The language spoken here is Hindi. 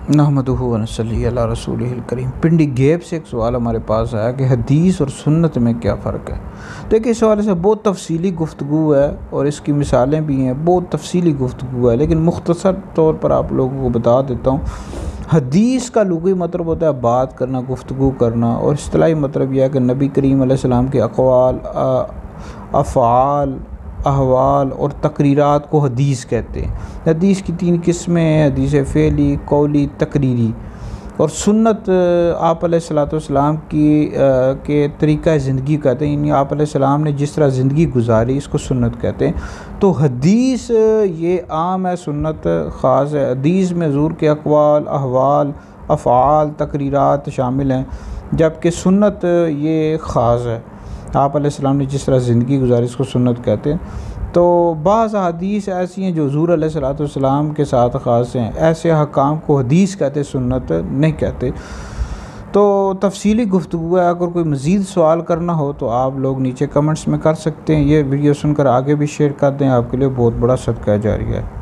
नहमदुहु व नसल्ली अला रसूलिहिल करीम। पिंडी गैप से एक सवाल हमारे पास आया कि हदीस और सुन्नत में क्या फ़र्क है। देखिए, इस हवाले से बहुत तफसीली गुफ्तगू है और इसकी मिसालें भी हैं, बहुत तफसीली गुफ्तगू है, लेकिन मुख्तसर तौर पर आप लोगों को बता देता हूँ। हदीस का लुग़वी मतलब होता है बात करना, गुफ्तगू करना, और इस्तिलाही मतलब यह है कि नबी करीम अलैहिस्सलाम के अक़वाल, अफ़आल, अहवाल और तकरीरात को हदीस कहते हैं। हदीस की 3 किस्में हैं, हदीस फ़ेली, कौली, तकरीरी। और सुन्नत आप अलैहिस्सलाम की के तरीक़ा ज़िंदगी कहते हैं, यानी आप अलैहिस्सलाम ने जिस तरह ज़िंदगी गुजारी इसको सुन्नत कहते हैं। तो हदीस ये आम है, सुन्नत ख़ास है। हदीस में हुज़ूर के अक़वाल, अहवाल, अफ़आल, तकरीरात शामिल हैं, जबकि सुन्नत ये ख़ास है। आप अलैहिस्सलाम ने जिस तरह ज़िंदगी गुजारी इसको सुन्नत कहते हैं। तो बाज़ हदीस ऐसी हैं जो हुज़ूर अलैहिस्सलाम के साथ ख़ास हैं, ऐसे हकाम को हदीस कहते, सुन्नत नहीं कहते। तो तफसीली गुफ्तगू है। अगर कोई मज़ीद सवाल करना हो तो आप लोग नीचे कमेंट्स में कर सकते हैं। ये वीडियो सुनकर आगे भी शेयर कर दें, आपके लिए बहुत बड़ा सदका जारी है।